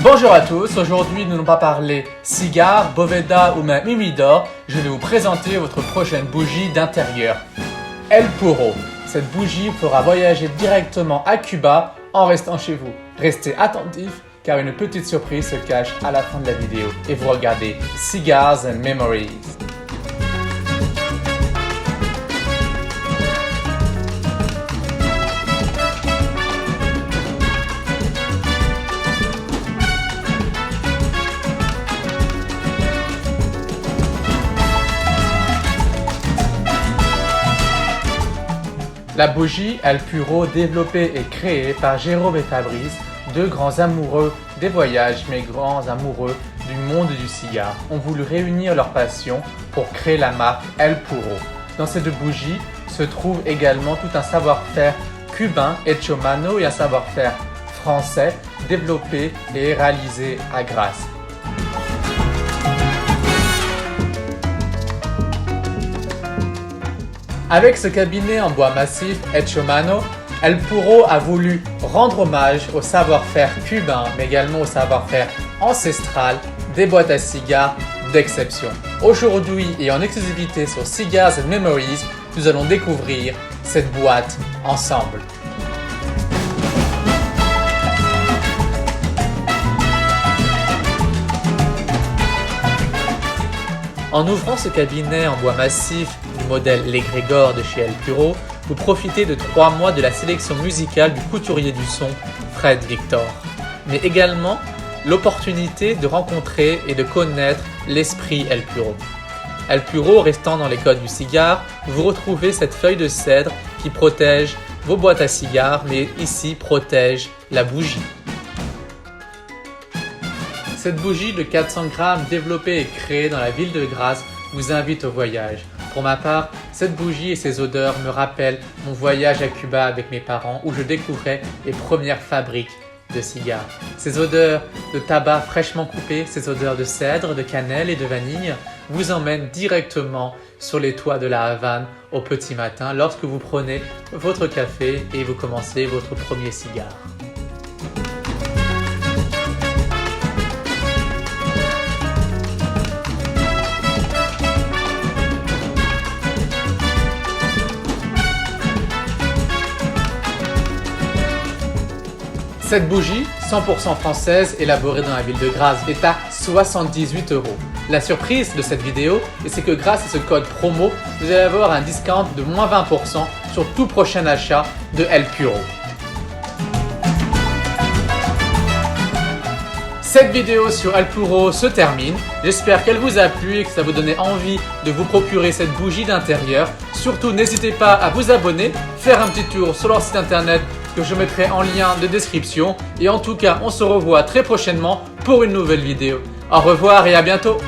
Bonjour à tous, aujourd'hui nous n'allons pas parler cigare, Boveda ou même humidor, je vais vous présenter votre prochaine bougie d'intérieur. El Puro. Cette bougie fera voyager directement à Cuba en restant chez vous. Restez attentifs car une petite surprise se cache à la fin de la vidéo et vous regardez Cigars and Memories. La bougie El Puro, développée et créée par Jérôme et Fabrice, deux grands amoureux des voyages mais grands amoureux du monde du cigare, ont voulu réunir leur passion pour créer la marque El Puro. Dans ces deux bougies se trouve également tout un savoir-faire cubain, hecho mano, et un savoir-faire français développé et réalisé à Grasse. Avec ce cabinet en bois massif hecho mano, El Puro a voulu rendre hommage au savoir-faire cubain, mais également au savoir-faire ancestral des boîtes à cigares d'exception. Aujourd'hui et en exclusivité sur Cigars and Memories, nous allons découvrir cette boîte ensemble. En ouvrant ce cabinet en bois massif du modèle Les Grégor de chez El Puro, vous profitez de 3 mois de la sélection musicale du couturier du son Fred Victor, mais également l'opportunité de rencontrer et de connaître l'esprit El Puro. El Puro restant dans les codes du cigare, vous retrouvez cette feuille de cèdre qui protège vos boîtes à cigares, mais ici protège la bougie. Cette bougie de 400 grammes développée et créée dans la ville de Grasse vous invite au voyage. Pour ma part, cette bougie et ses odeurs me rappellent mon voyage à Cuba avec mes parents où je découvrais les premières fabriques de cigares. Ces odeurs de tabac fraîchement coupé, ces odeurs de cèdre, de cannelle et de vanille vous emmènent directement sur les toits de la Havane au petit matin lorsque vous prenez votre café et vous commencez votre premier cigare. Cette bougie, 100% française, élaborée dans la ville de Grasse, est à 78 €. La surprise de cette vidéo, c'est que grâce à ce code promo, vous allez avoir un discount de moins 20% sur tout prochain achat de El Puro. Cette vidéo sur El Puro se termine. J'espère qu'elle vous a plu et que ça vous donnait envie de vous procurer cette bougie d'intérieur. Surtout, n'hésitez pas à vous abonner, faire un petit tour sur leur site internet que je mettrai en lien de description. Et en tout cas, on se revoit très prochainement pour une nouvelle vidéo. Au revoir et à bientôt!